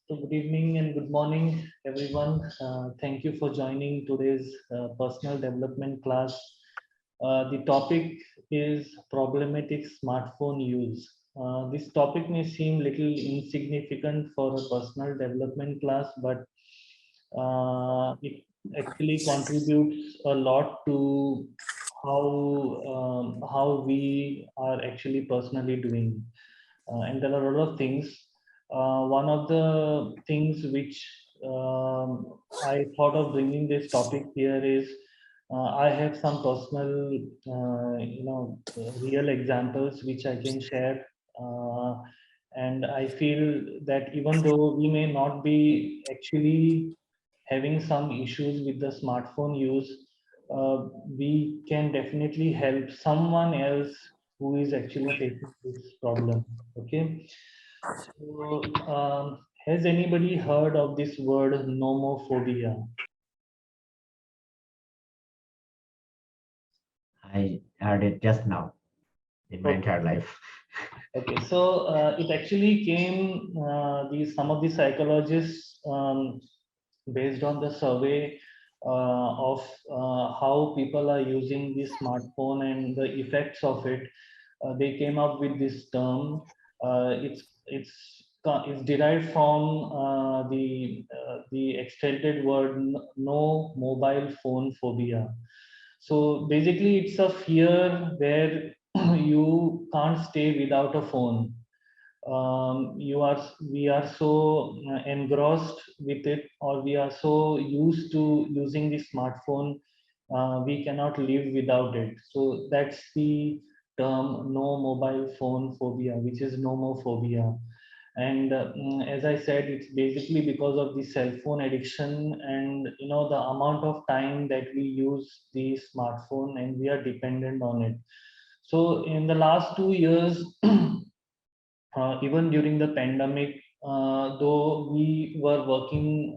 So good evening and good morning, everyone. Thank you for joining today's personal development class. The topic is problematic smartphone use. This topic may seem little insignificant for a personal development class, but it actually contributes a lot to how we are actually personally doing. And there are a lot of things. One of the things which I thought of bringing this topic here is I have some personal, real examples which I can share. And I feel that even though we may not be actually having some issues with the smartphone use, we can definitely help someone else who is actually facing this problem. Okay, so has anybody heard of this word nomophobia? I heard it just now in my Okay, entire life. okay. So it actually came. These some of the psychologists, based on the survey of how people are using this smartphone and the effects of it, they came up with this term. It's derived from the extended word no mobile phone phobia. So basically, it's a fear where you can't stay without a phone. We are so engrossed with it, or we are so used to using the smartphone, we cannot live without it. So that's the term no mobile phone phobia, which is nomophobia. And as I said, it's basically because of the cell phone addiction and the amount of time that we use the smartphone and we are dependent on it. So in the last 2 years, even during the pandemic, though we were working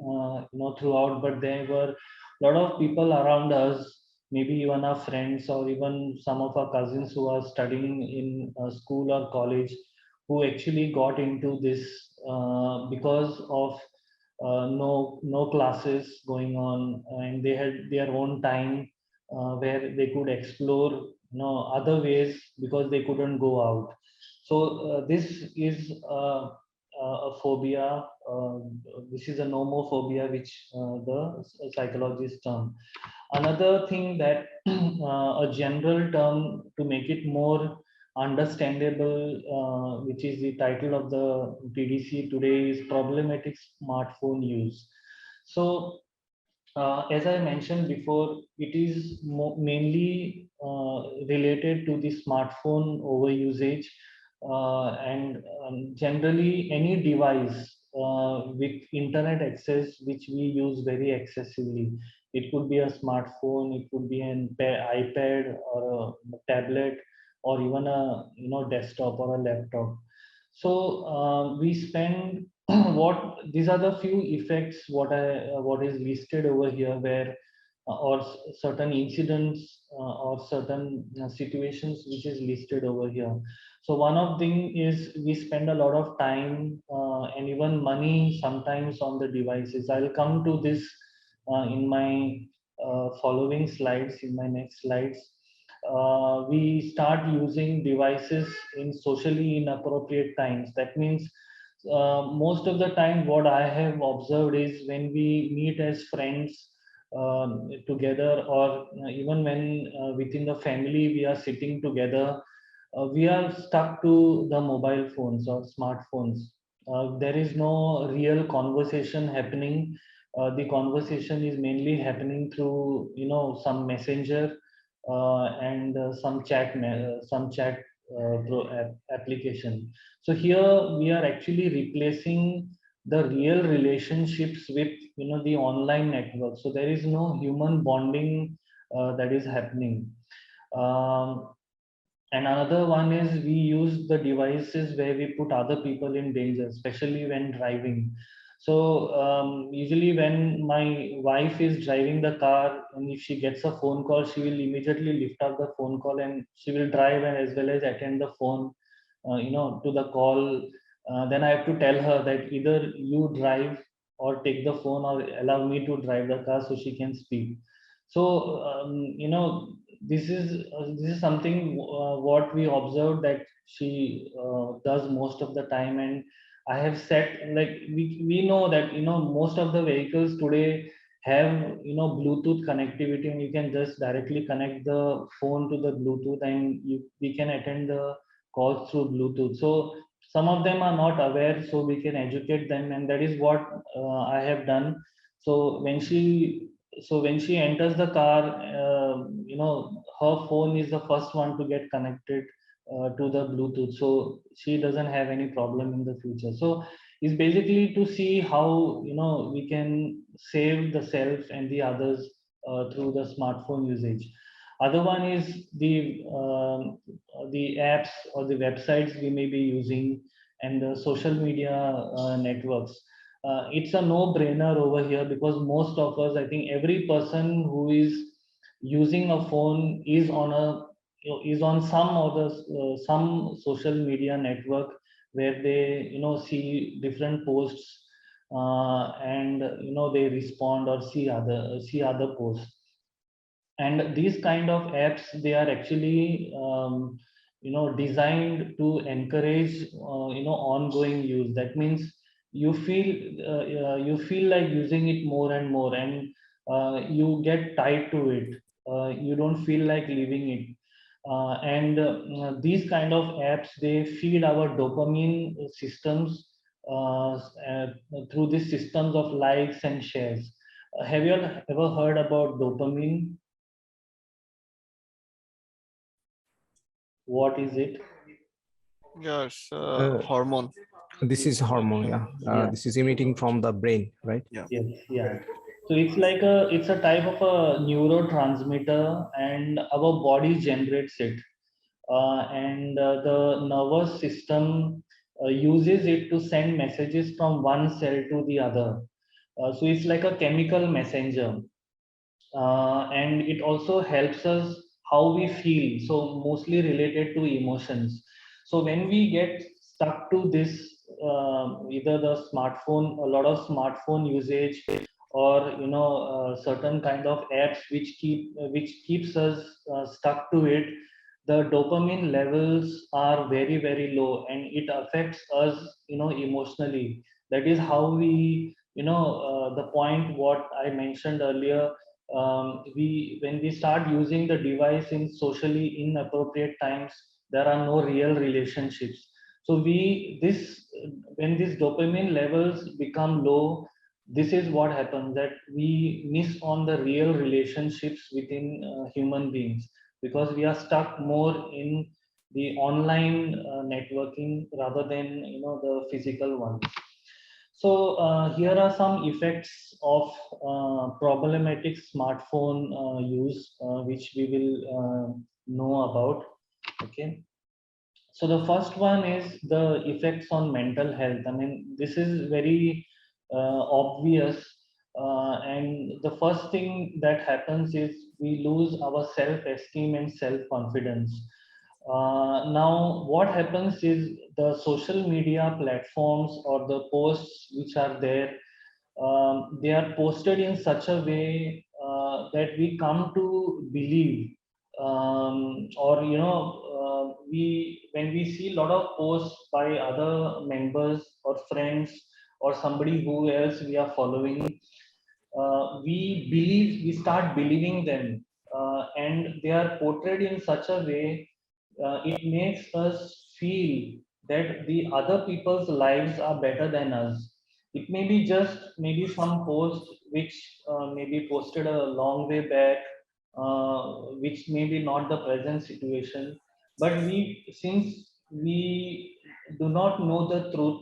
throughout, but there were a lot of people around us, maybe even our friends or even some of our cousins who are studying in school or college, who actually got into this because of no classes going on, and they had their own time where they could explore other ways because they couldn't go out. So this is a phobia. This is a nomophobia, which the psychologist term. Another thing that a general term to make it more understandable, which is the title of the PDC today, is problematic smartphone use. So as I mentioned before, it is mainly related to the smartphone overusage, and generally any device with internet access which we use very excessively. It could be a smartphone, it could be an iPad or a tablet, or even a desktop or a laptop. So we spend what these are the few effects what is listed over here, where or certain incidents or certain situations which is listed over here. So one of thing is we spend a lot of time and even money sometimes on the devices. I'll come to this in my following slides, in my next slides. We start using devices in socially inappropriate times. That means most of the time what I have observed is when we meet as friends together, or even when within the family we are sitting together, we are stuck to the mobile phones or smartphones. There is no real conversation happening. The conversation is mainly happening through some messenger and some chat application. So here we are actually replacing the real relationships with the online network. So there is no human bonding that is happening. Um, and another one is we use the devices where we put other people in danger, especially when driving. So usually when my wife is driving the car, and if she gets a phone call, she will immediately lift up the phone call and she will drive and as well as attend the phone, to the call. then I have to tell her that either you drive or take the phone or allow me to drive the car so she can speak. So this is something what we observed that she does most of the time. And I have set, like, we know that most of the vehicles today have Bluetooth connectivity, and you can just directly connect the phone to the Bluetooth, and we can attend the calls through Bluetooth. So some of them are not aware, so we can educate them, and that is what I have done. So when she enters the car, her phone is the first one to get connected to the Bluetooth, so she doesn't have any problem in the future. So it's basically to see how we can save the self and the others through the smartphone usage. Other one is the apps or the websites we may be using, and the social media networks. It's a no-brainer over here, because most of us, I think every person who is using a phone is on is on some other some social media network, where they see different posts, and they respond or see other posts. And these kind of apps, they are actually designed to encourage ongoing use. That means you feel like using it more and more, and you get tied to it. You don't feel like leaving it. And these kind of apps, they feed our dopamine systems through these systems of likes and shares. Have you all ever heard about dopamine? What is it? Yes, Uh, hormone. this is hormone, yeah. Yeah. This is emitting from the brain, right? Yeah. Yes. Yeah. So it's a type of a neurotransmitter, and our body generates it, and the nervous system uses it to send messages from one cell to the other. So it's like a chemical messenger, and it also helps us how we feel, so mostly related to emotions. So when we get stuck to this, either the smartphone, a lot of smartphone usage, or certain kind of apps which keeps us stuck to it, the dopamine levels are very very low, and it affects us emotionally. That is how we, the point what I mentioned earlier. We When we start using the device in socially inappropriate times, there are no real relationships. So we this when these dopamine levels become low, this is what happens, that we miss on the real relationships within human beings, because we are stuck more in the online networking rather than the physical ones. So here are some effects of problematic smartphone use, which we will know about. Okay. So the first one is the effects on mental health. I mean, this is very obvious. And the first thing that happens is we lose our self-esteem and self-confidence. Now, what happens is the social media platforms or the posts which are there, they are posted in such a way that we come to believe, or we when we see a lot of posts by other members or friends or somebody who else we are following, we start believing them, and they are portrayed in such a way, it makes us feel that the other people's lives are better than us. It may be just maybe some post which may be posted a long way back, which may be not the present situation. But since we do not know the truth,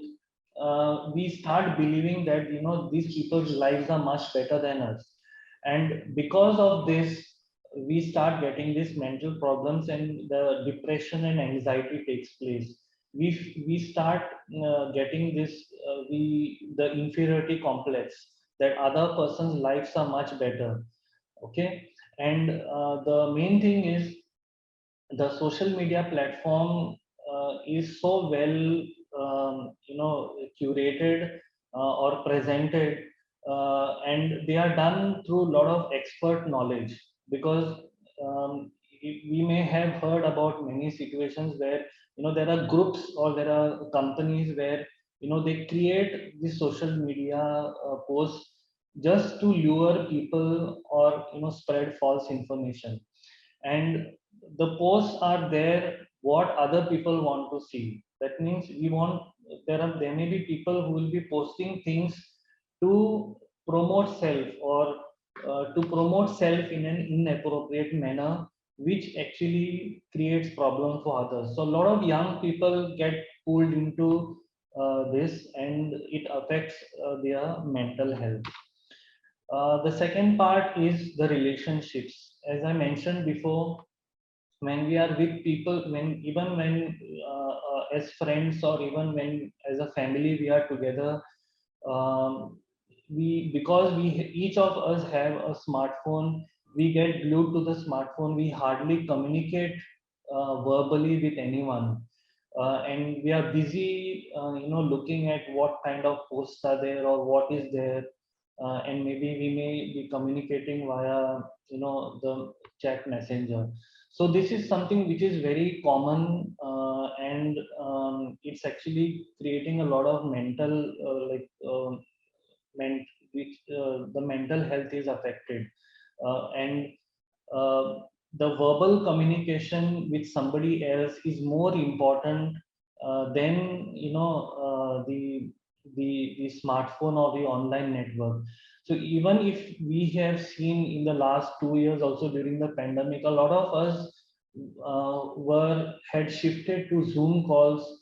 we start believing that these people's lives are much better than us, and because of this, we start getting these mental problems, and the depression and anxiety takes place. We start getting this, the inferiority complex, that other person's lives are much better. Okay. And the main thing is the social media platform is so well curated or presented, and they are done through a lot of expert knowledge, because we may have heard about many situations where there are groups or there are companies where they create the social media posts just to lure people or spread false information, and the posts are there what other people want to see. That means we want, there may be people who will be posting things to promote self, or to promote self in an inappropriate manner, which actually creates problem for others. So a lot of young people get pulled into this, and it affects their mental health. The second part is the relationships. As I mentioned before, when we are with people, when even when as friends, or even when as a family we are together, um, we, because we each of us have a smartphone, we get glued to the smartphone, we hardly communicate verbally with anyone, and we are busy looking at what kind of posts are there or what is there, and maybe we may be communicating via the chat messenger. So this is something which is very common, and it's actually creating a lot of mental which the mental health is affected, and uh, the verbal communication with somebody else is more important than the smartphone or the online network. So even if we have seen in the last 2 years also during the pandemic, a lot of us were had shifted to Zoom calls,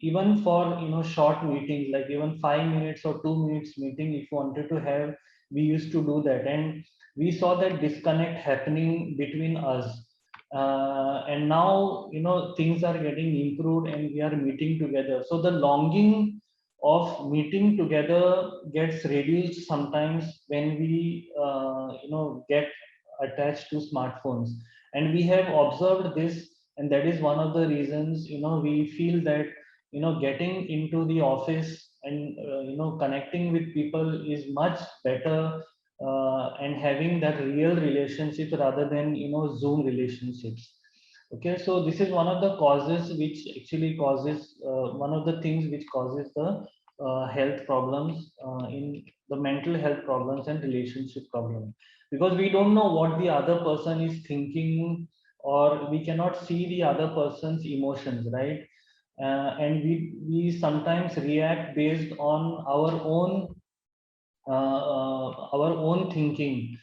even for short meetings, like even 5 minutes or 2 minutes meeting if wanted to have, we used to do that, and we saw that disconnect happening between us, and now things are getting improved and we are meeting together, so the longing of meeting together gets reduced sometimes when we get attached to smartphones. And we have observed this, and that is one of the reasons we feel that getting into the office and connecting with people is much better, and having that real relationship rather than Zoom relationships. Okay, so this is one of the causes which actually causes one of the things which causes the health problems, in the mental health problems and relationship problems, because we don't know what the other person is thinking, or we cannot see the other person's emotions, right? And we sometimes react based on our own thinking,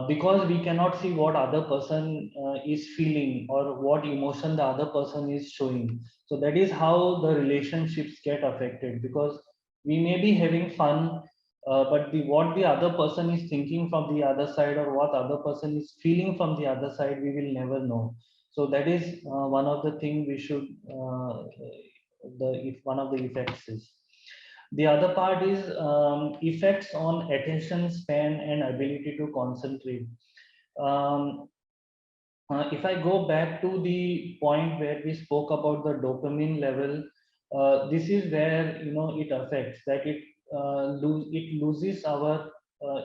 because we cannot see what other person is feeling or what emotion the other person is showing. So that is how the relationships get affected, because we may be having fun, but what the other person is thinking from the other side, or what other person is feeling from the other side, we will never know. So that is one of the thing we should, the if one of the effects is. The other part is effects on attention span and ability to concentrate. Um, if I go back to the point where we spoke about the dopamine level, this is where it affects that it loses our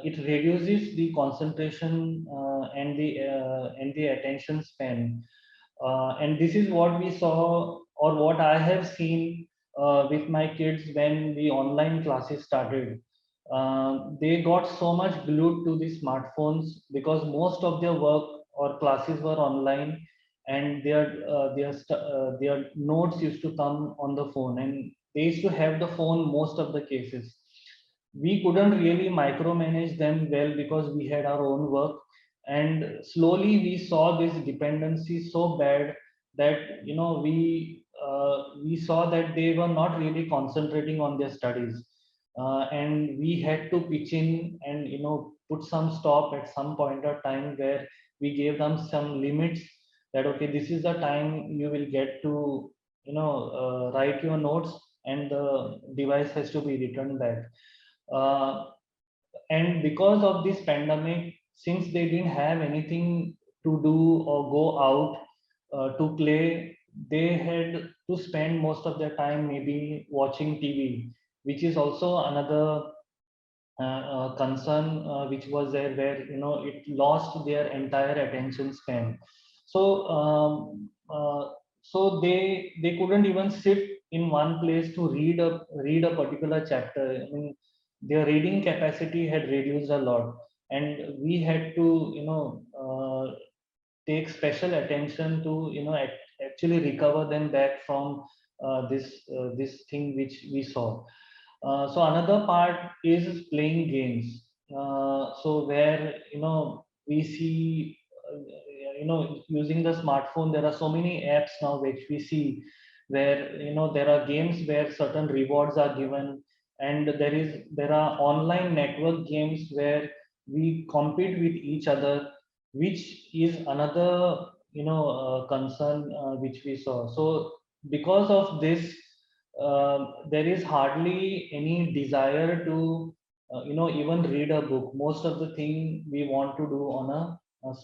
it reduces the concentration, and the attention span, and this is what we saw, or what I have seen with my kids when the online classes started. They got so much glued to the smartphones because most of their work or classes were online, and their notes used to come on the phone, and they used to have the phone most of the cases. We couldn't really micromanage them well because we had our own work, and slowly we saw this dependency so bad that we saw that they were not really concentrating on their studies, and we had to pitch in and put some stop at some point of time, where we gave them some limits, that okay, this is the time you will get to write your notes, and the device has to be returned back. uh, and because of this pandemic, since they didn't have anything to do or go out to play, they had to spend most of their time maybe watching TV, which is also another concern which was there, where it lost their entire attention span. So they couldn't even sit in one place to read a particular chapter. I mean, their reading capacity had reduced a lot, and we had to take special attention to actually recover them back from this thing which we saw. So another part is playing games. So where we see using the smartphone, there are so many apps now which we see where there are games where certain rewards are given, and there are online network games where we compete with each other, which is another concern which we saw. So because of this, there is hardly any desire to even read a book. Most of the thing we want to do on a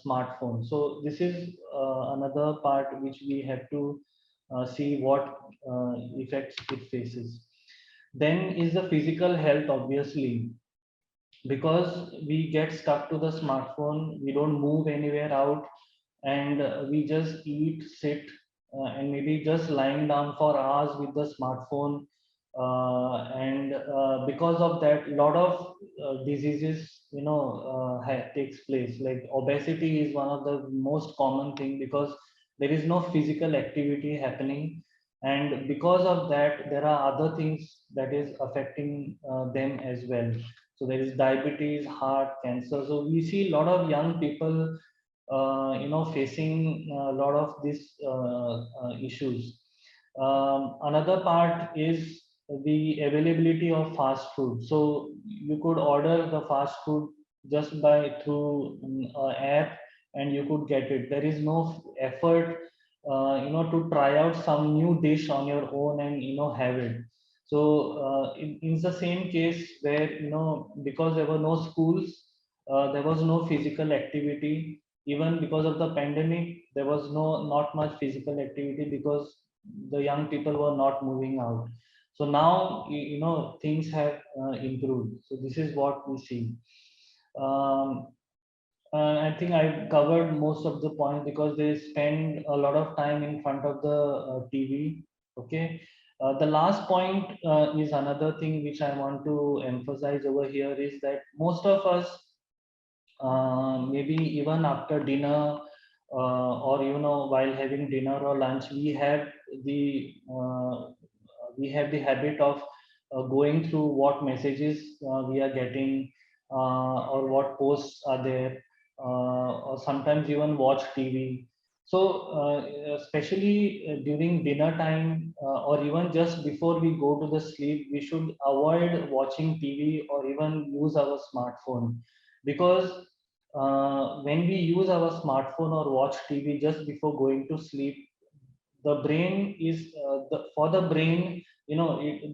smartphone. So this is another part which we have to see what effects it faces. Then is the physical health, obviously, because we get stuck to the smartphone, we don't move anywhere out, and we just eat, sit, and maybe just lying down for hours with the smartphone. And because of that, a lot of diseases takes place. Like obesity is one of the most common thing, because there is no physical activity happening, and because of that there are other things that is affecting them as well. So there is diabetes, heart, cancer. So we see a lot of young people facing a lot of these issues. Another part is the availability of fast food. So you could order the fast food just by through an app, and you could get it. There is no effort to try out some new dish on your own and have it. So in the same case where because there were no schools, there was no physical activity. Even because of the pandemic, there was not much physical activity, because the young people were not moving out. So now things have improved. So this is what we see. um, I think I covered most of the points, because they spend a lot of time in front of the TV. Okay. The last point is another thing which I want to emphasize over here, is that most of us, maybe even after dinner, or while having dinner or lunch, the uh, we have the habit of going through what messages we are getting, or what posts are there, or sometimes even watch TV. So especially during dinner time, or even just before we go to the sleep, we should avoid watching TV or even use our smartphone, because when we use our smartphone or watch TV just before going to sleep, the brain is for the brain,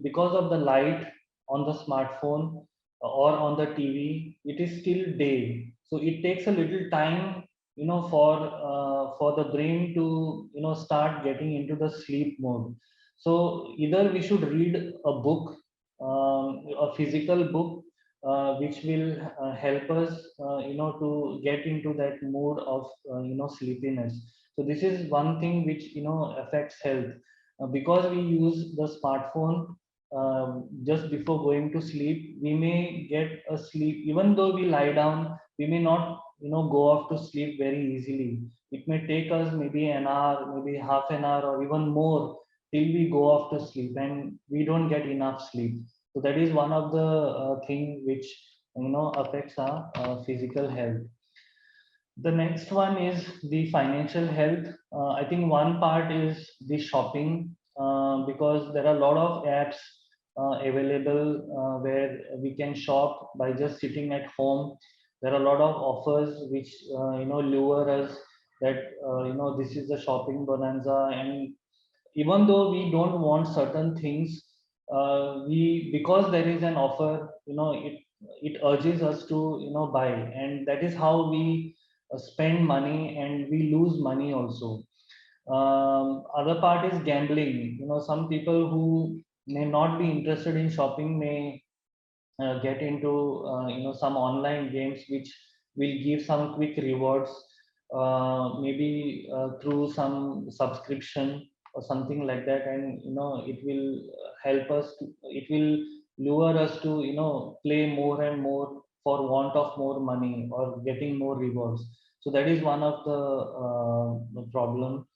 because of the light on the smartphone or on the TV, it is still day. So it takes a little time, for the brain to start getting into the sleep mode. So either we should read a book, a physical book, which will help us to get into that mood of sleepiness. So this is one thing which affects health, because we use the smartphone just before going to sleep. We may get a sleep, even though we lie down, we may not go off to sleep very easily. It may take us maybe an hour, maybe half an hour, or even more, till we go off to sleep, and we don't get enough sleep. So that is one of the thing which affects our physical health. The next one is the financial health. I think one part is the shopping, because there are a lot of apps available where we can shop by just sitting at home. There are a lot of offers which lure us that this is the shopping bonanza, and even though we don't want certain things, we because there is an offer, it urges us to buy, and that is how we spend money, and we lose money also. Other part is gambling. Some people who may not be interested in shopping may get into some online games which will give some quick rewards, maybe through some subscription or something like that, and it will help us it will lure us to play more and more for want of more money or getting more rewards. So that is one of the problem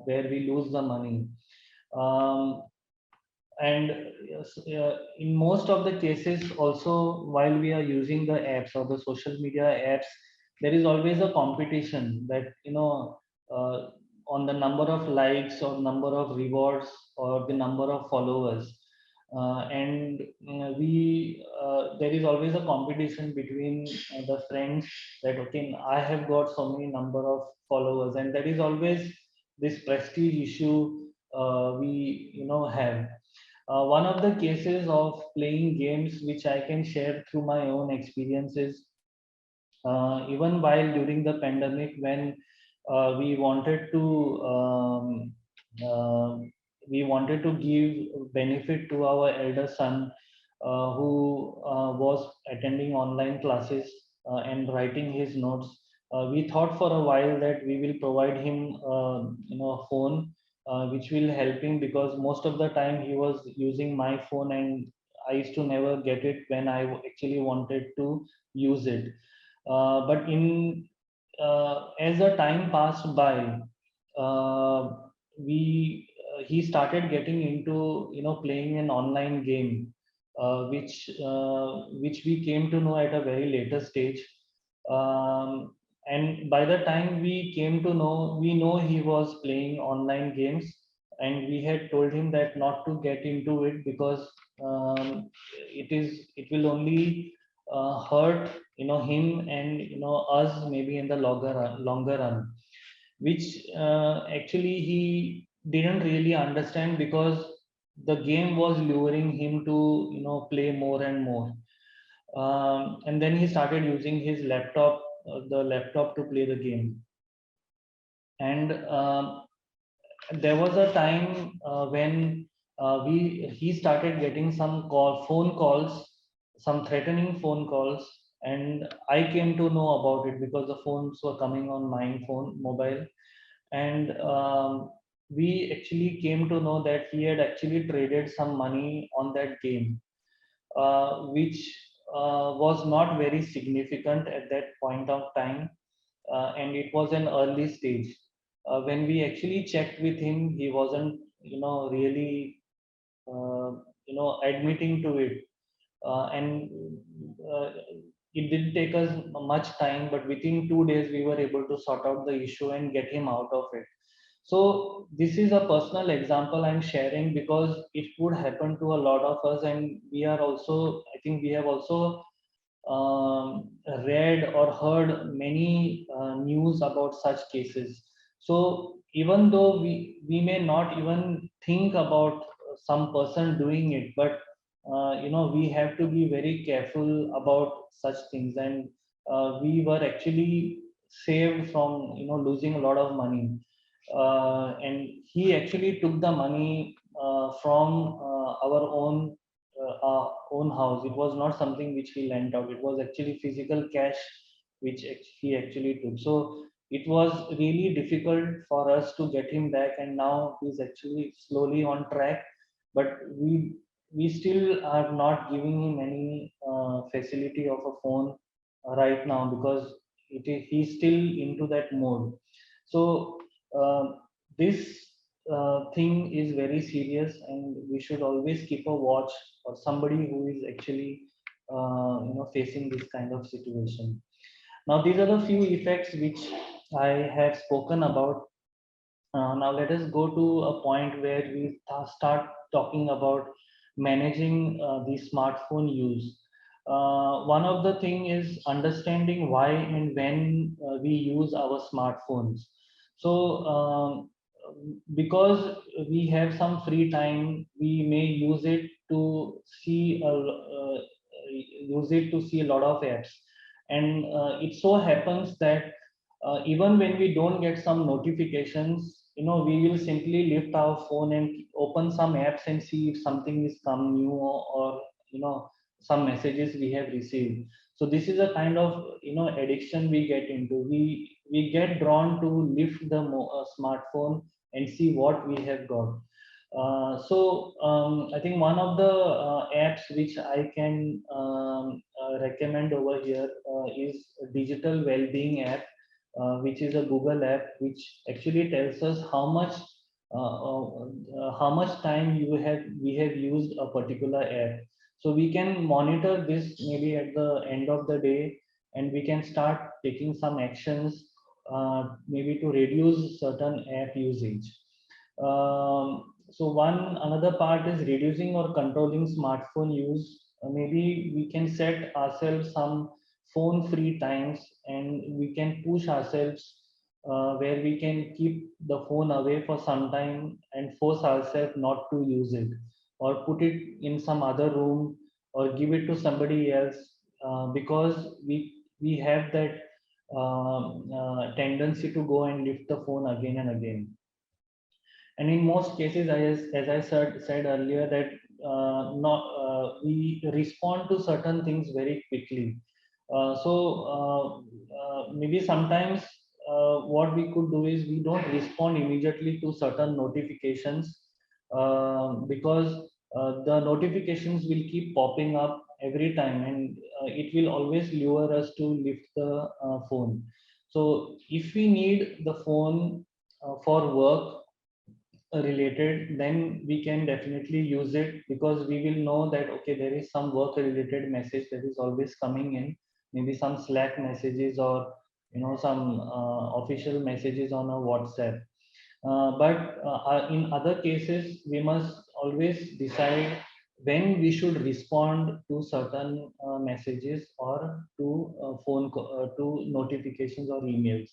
where we lose the money. um, and yes, in most of the cases also, while we are using the apps or the social media apps, there is always a competition that uh, on the number of likes or number of rewards or the number of followers. And we there is always a competition between the friends, that okay, I have got so many number of followers, and that is always this prestige issue we have. One of the cases of playing games which I can share through my own experiences, even while during the pandemic, when we wanted to uh, give benefit to our elder son, who was attending online classes and writing his notes. We thought for a while that we will provide him a phone which will help him, because most of the time he was using my phone and I used to never get it when I actually wanted to use it. But in as the time passed by, uh, we he started getting into playing an online game, which we came to know at a very later stage. And by the time we came to know, we know he was playing online games, and we had told him that not to get into it, because it will only hurt him and us, maybe in the longer run, which actually he didn't really understand, because the game was luring him to play more and more. And then he started using his laptop, the laptop, to play the game. And there was a time when we he started getting some phone calls, some threatening phone calls, and I came to know about it because the phones were coming on my phone mobile. And we actually came to know that he had actually traded some money on that game, which was not very significant at that point of time, and it was an early stage. When we actually checked with him, he wasn't really admitting to it. And uh, it didn't take us much time, but within 2 days we were able to sort out the issue and get him out of it. So this is a personal example I'm sharing, because it would happen to a lot of us, and we are also, I think we have also read or heard many news about such cases. So even though we may not even think about some person doing it, but we have to be very careful about such things. And we were actually saved from losing a lot of money. And he actually took the money from our own house. It was not something which he lent out. It was actually physical cash which he actually took. So it was really difficult for us to get him back, and now he's actually slowly on track. But we still are not giving him any facility of a phone right now, because he's still into that mode. So this thing is very serious, and we should always keep a watch, or somebody who is actually facing this kind of situation. Now these are the few effects which I have spoken about. Now let us go to a point where we start talking about managing the smartphone use. One of the thing is understanding why and when we use our smartphones. So because we have some free time, we may use it to see a lot of apps. And it so happens that even when we don't get some notifications, we will simply lift our phone and open some apps and see if something is come new, or some messages we have received. So this is a kind of addiction we get into. We get drawn to lift the smartphone and see what we have got. I think one of the apps which I can recommend over here is a digital well-being app, which is a Google app, which actually tells us how much time we have used a particular app. So we can monitor this maybe at the end of the day, and we can start taking some actions, maybe to reduce certain app usage. So one another part is reducing or controlling smartphone use. Maybe we can set ourselves some phone free times, and we can push ourselves where we can keep the phone away for some time and force ourselves not to use it, or put it in some other room, or give it to somebody else, because we have that tendency to go and lift the phone again and again. And in most cases, as I said earlier, that not we respond to certain things very quickly. Maybe sometimes what we could do is we don't respond immediately to certain notifications, because the notifications will keep popping up every time, and it will always lure us to lift the phone. So if we need the phone for work related, then we can definitely use it, because we will know that okay, there is some work related message that is always coming in, maybe some Slack messages, or some official messages on a WhatsApp. But in other cases, we must always decide when we should respond to certain messages, or to to notifications or emails.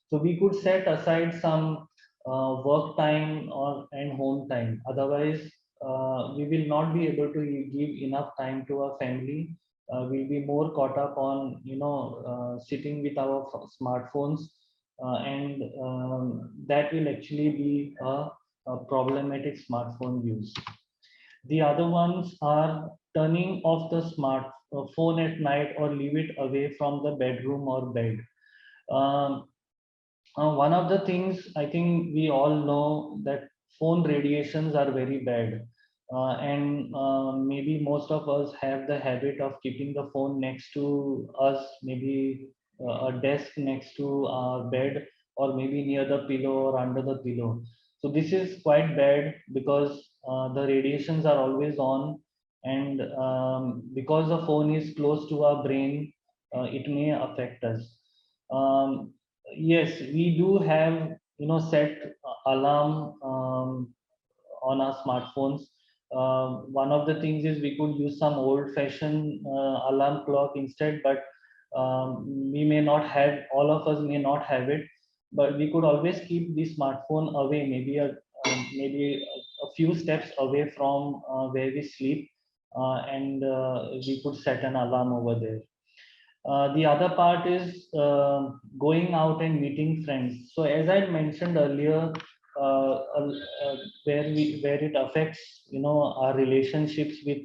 So we could set aside some work time or and home time. Otherwise, we will not be able to give enough time to our family. We'll be more caught up on sitting with our smartphones, and that will actually be a problematic smartphone use. The other ones are turning off the smart phone at night, or leave it away from the bedroom or bed. Um, One of the things I think we all know, that phone radiations are very bad, and maybe most of us have the habit of keeping the phone next to us, maybe a desk next to our bed, or maybe near the pillow or under the pillow. So this is quite bad, because the radiations are always on, and because the phone is close to our brain, it may affect us. Um, Yes, we do have set alarm on our smartphones. One of the things is we could use some old-fashioned alarm clock instead, but we may not have, all of us may not have it, but we could always keep the smartphone away, maybe a few steps away from where we sleep, and we could set an alarm over there. The other part is going out and meeting friends. So as I mentioned earlier, where it affects our relationships with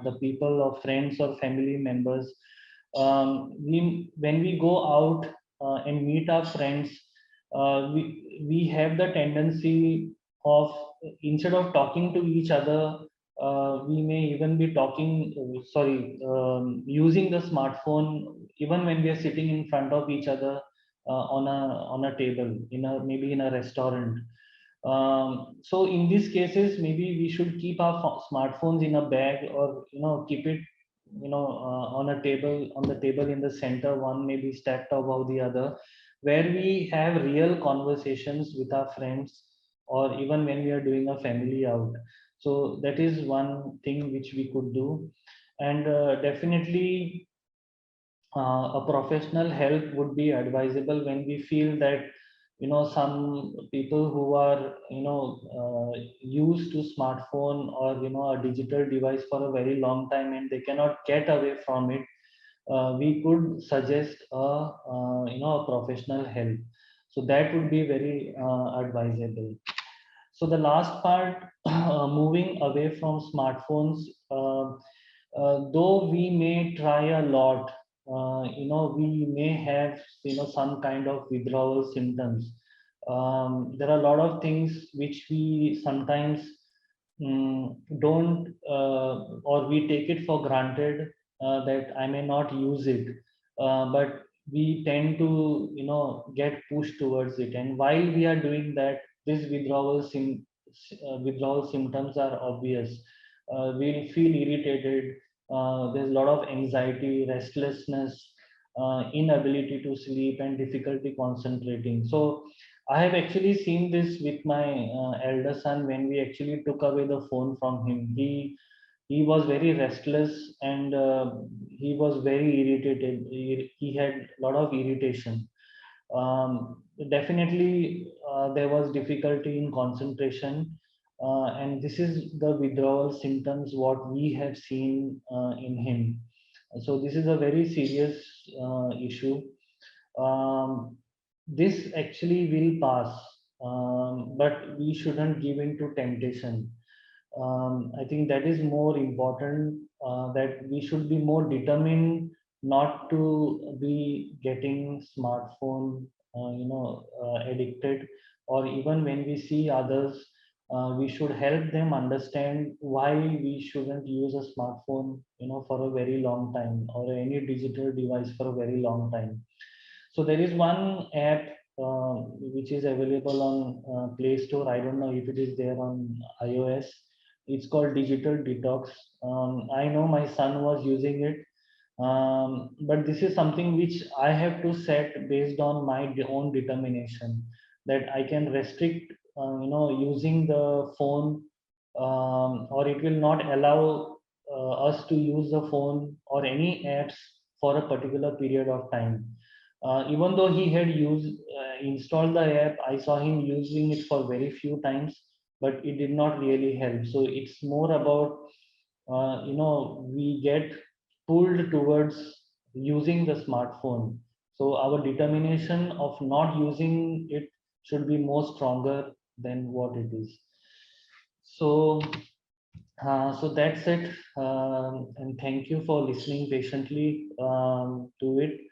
the people or friends or family members. We when we go out and meet our friends, we have the tendency of, instead of talking to each other, we may even be using the smartphone, even when we are sitting in front of each other on a table, maybe in a restaurant. So in these cases, maybe we should keep our smartphones in a bag, or keep it on the table in the center, one may be stacked above the other, where we have real conversations with our friends, or even when we are doing a family out. So that is one thing which we could do. And definitely a professional help would be advisable when we feel that some people who are used to smartphone, or a digital device for a very long time, and they cannot get away from it. We could suggest a professional help. So that would be very advisable. So the last part, moving away from smartphones, though we may try a lot, we may have, some kind of withdrawal symptoms. There are a lot of things which we sometimes don't, or we take it for granted, that I may not use it, but we tend to, get pushed towards it. And while we are doing that, these withdrawal symptoms are obvious. We'll feel irritated. There's a lot of anxiety, restlessness, inability to sleep, and difficulty concentrating. So I have actually seen this with my elder son. When we actually took away the phone from him, he was very restless, and he was very irritated. He had a lot of irritation. Definitely, there was difficulty in concentration, and this is the withdrawal symptoms what we have seen in him. So this is a very serious issue. This actually will pass, but we shouldn't give in to temptation. I think that is more important, that we should be more determined not to be getting smartphone, addicted, or even when we see others, we should help them understand why we shouldn't use a smartphone, for a very long time, or any digital device for a very long time. So there is one app which is available on Play Store. I don't know if it is there on iOS. It's called Digital Detox. I know my son was using it, but this is something which I have to set based on my own determination, that I can restrict, using the phone, or it will not allow us to use the phone or any apps for a particular period of time. Even though he had installed the app, I saw him using it for very few times, but it did not really help. So it's more about, we get pulled towards using the smartphone. So our determination of not using it should be more stronger than what it is. So, so that's it. And thank you for listening patiently to it.